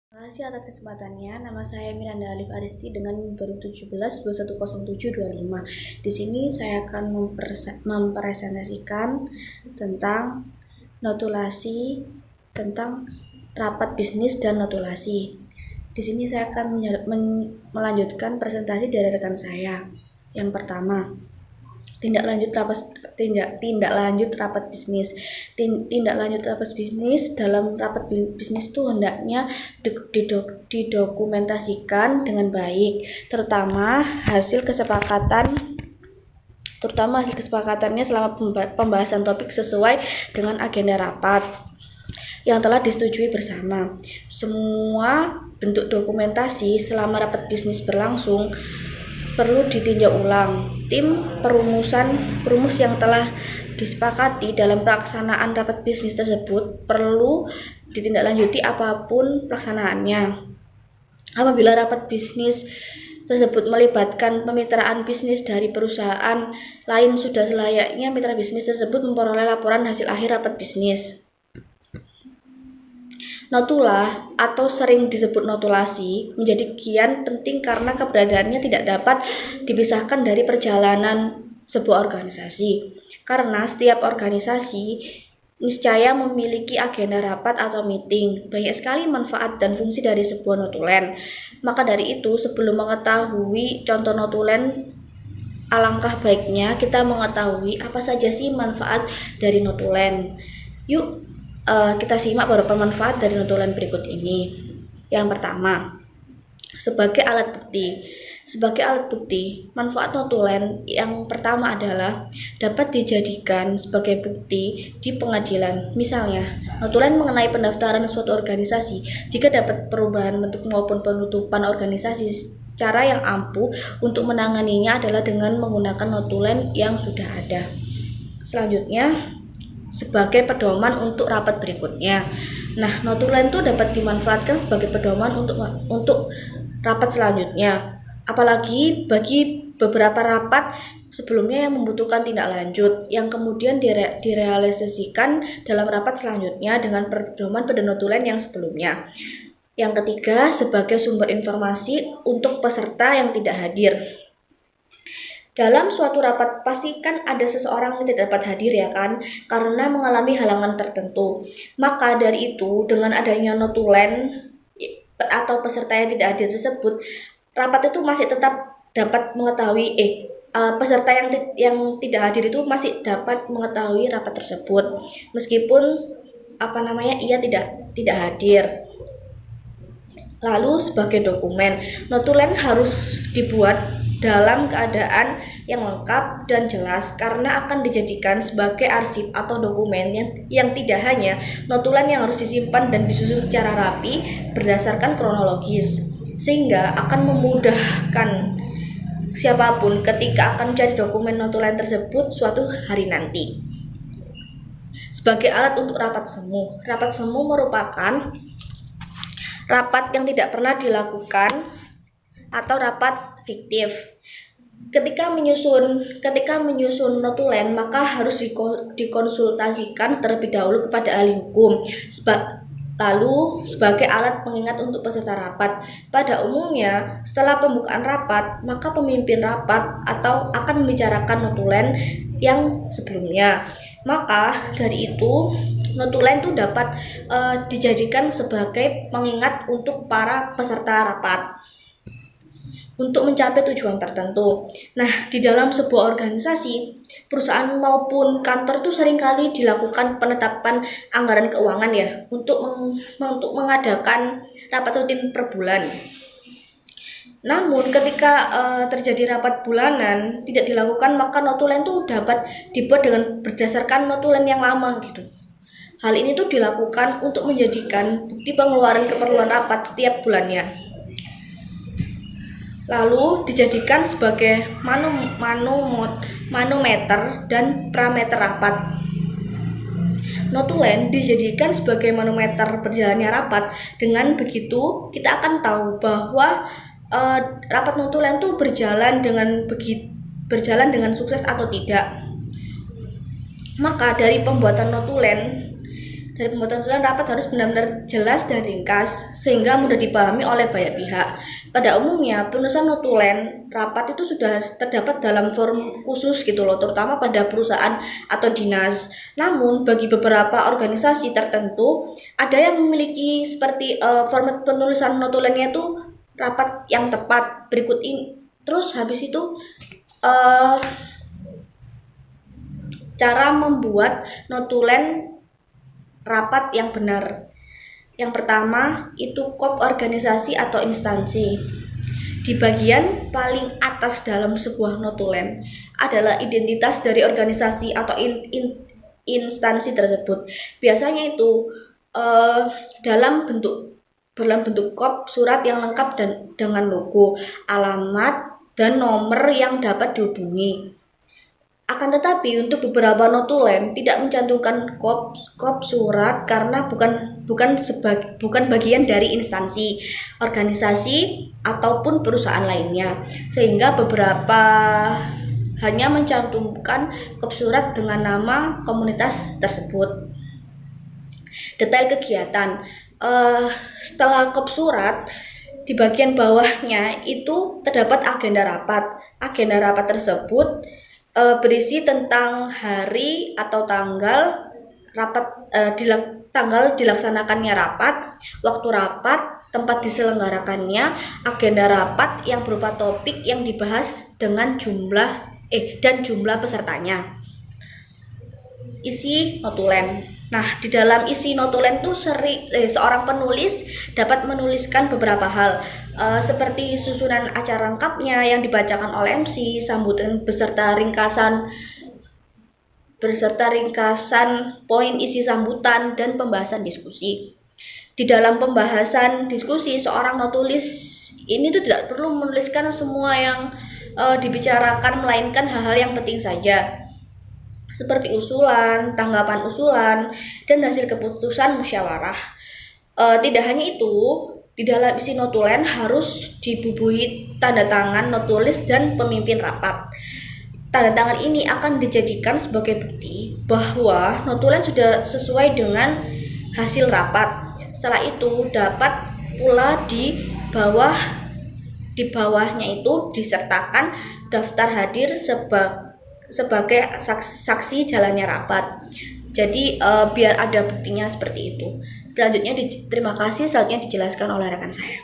Terima kasih atas kesempatannya. Nama saya Miranda Alif Aristi dengan nomor 17 210725. Di sini saya akan mempresentasikan tentang notulasi, tentang rapat bisnis dan notulasi. Di sini saya akan melanjutkan presentasi dari rekan saya. Yang pertama, tindak lanjut rapat bisnis. Tindak lanjut rapat bisnis, dalam rapat bisnis itu hendaknya didokumentasikan dengan baik, terutama hasil kesepakatannya selama pembahasan topik sesuai dengan agenda rapat yang telah disetujui bersama. Semua bentuk dokumentasi selama rapat bisnis berlangsung perlu ditinjau ulang. Tim perumus yang telah disepakati dalam pelaksanaan rapat bisnis tersebut perlu ditindaklanjuti apapun pelaksanaannya. Apabila rapat bisnis tersebut melibatkan pemitraan bisnis dari perusahaan lain, sudah selayaknya mitra bisnis tersebut memperoleh laporan hasil akhir rapat bisnis. Notula atau sering disebut notulasi menjadi kian penting karena keberadaannya tidak dapat dipisahkan dari perjalanan sebuah organisasi. Karena setiap organisasi niscaya memiliki agenda rapat atau meeting. Banyak sekali manfaat dan fungsi dari sebuah notulen. Maka dari itu, sebelum mengetahui contoh notulen, alangkah baiknya kita mengetahui apa saja sih manfaat dari notulen. Yuk kita simak beberapa manfaat dari notulen berikut ini. Yang pertama, sebagai alat bukti. Sebagai alat bukti, manfaat notulen yang pertama adalah dapat dijadikan sebagai bukti di pengadilan. Misalnya, notulen mengenai pendaftaran suatu organisasi, jika dapat perubahan bentuk maupun penutupan organisasi, cara yang ampuh untuk menanganinya adalah dengan menggunakan notulen yang sudah ada. Selanjutnya, sebagai pedoman untuk rapat berikutnya. Nah, notulen itu dapat dimanfaatkan sebagai pedoman untuk rapat selanjutnya. Apalagi bagi beberapa rapat sebelumnya yang membutuhkan tindak lanjut, yang kemudian direalisasikan dalam rapat selanjutnya dengan pedoman pada notulen yang sebelumnya. Yang ketiga, sebagai sumber informasi untuk peserta yang tidak hadir. Dalam suatu rapat pastikan ada seseorang yang tidak dapat hadir, ya kan, karena mengalami halangan tertentu. Maka dari itu, dengan adanya notulen atau peserta yang tidak hadir tersebut, rapat itu masih tetap dapat mengetahui peserta yang tidak hadir itu masih dapat mengetahui rapat tersebut meskipun ia tidak hadir. Lalu sebagai dokumen, notulen harus dibuat dalam keadaan yang lengkap dan jelas karena akan dijadikan sebagai arsip atau dokumen yang tidak hanya notulen yang harus disimpan dan disusun secara rapi berdasarkan kronologis, sehingga akan memudahkan siapapun ketika akan mencari dokumen notulen tersebut suatu hari nanti. Sebagai alat untuk rapat semu. Rapat semu merupakan rapat yang tidak pernah dilakukan atau rapat fiktif. Ketika menyusun notulen, maka harus dikonsultasikan terlebih dahulu kepada ahli hukum. Lalu sebagai alat pengingat untuk peserta rapat. Pada umumnya, setelah pembukaan rapat, maka pemimpin rapat atau akan membicarakan notulen yang sebelumnya. Maka dari itu, notulen itu dapat dijadikan sebagai pengingat untuk para peserta rapat untuk mencapai tujuan tertentu. Nah, di dalam sebuah organisasi, perusahaan maupun kantor itu seringkali dilakukan penetapan anggaran keuangan ya untuk mengadakan rapat rutin per bulan. Namun ketika terjadi rapat bulanan tidak dilakukan, maka notulen itu dapat dibuat dengan berdasarkan notulen yang lama gitu. Hal ini tuh dilakukan untuk menjadikan bukti pengeluaran keperluan rapat setiap bulannya. Lalu dijadikan sebagai manometer dan parameter rapat. Notulen dijadikan sebagai manometer berjalannya rapat. Dengan begitu, kita akan tahu bahwa rapat notulen itu berjalan dengan sukses atau tidak. Maka dari pembuatan notulen dari pembuatan notulen rapat harus benar-benar jelas dan ringkas sehingga mudah dipahami oleh banyak pihak. Pada umumnya penulisan notulen rapat itu sudah terdapat dalam form khusus gitu loh, terutama pada perusahaan atau dinas. Namun bagi beberapa organisasi tertentu ada yang memiliki seperti format penulisan notulennya itu rapat yang tepat berikut ini. Terus habis itu cara membuat notulen rapat yang benar. Yang pertama itu kop organisasi atau instansi. Di bagian paling atas dalam sebuah notulen adalah identitas dari organisasi atau instansi tersebut. Biasanya itu dalam bentuk kop surat yang lengkap dan dengan logo, alamat, dan nomor yang dapat dihubungi. Akan tetapi untuk beberapa notulen tidak mencantumkan kop surat karena bukan bagian dari instansi, organisasi ataupun perusahaan lainnya, sehingga beberapa hanya mencantumkan kop surat dengan nama komunitas tersebut. Detail kegiatan setelah kop surat, di bagian bawahnya itu terdapat agenda rapat. Agenda rapat tersebut berisi tentang hari atau tanggal rapat, tanggal dilaksanakannya rapat, waktu rapat, tempat diselenggarakannya, agenda rapat yang berupa topik yang dibahas dengan jumlah pesertanya. Isi notulen. Nah, di dalam isi notulen tuh seorang penulis dapat menuliskan beberapa hal seperti susunan acara lengkapnya yang dibacakan oleh MC, sambutan beserta ringkasan poin isi sambutan dan pembahasan diskusi. Di dalam pembahasan diskusi, seorang notulis ini tuh tidak perlu menuliskan semua yang dibicarakan, melainkan hal-hal yang penting saja, seperti usulan, tanggapan usulan, dan hasil keputusan musyawarah. Tidak hanya itu, di dalam isi notulen harus dibubuhi tanda tangan notulis dan pemimpin rapat. Tanda tangan ini akan dijadikan sebagai bukti bahwa notulen sudah sesuai dengan hasil rapat. Setelah itu dapat pula di bawahnya itu disertakan daftar hadir sebagai saksi jalannya rapat. Jadi biar ada buktinya seperti itu. Selanjutnya terima kasih, selanjutnya dijelaskan oleh rekan saya.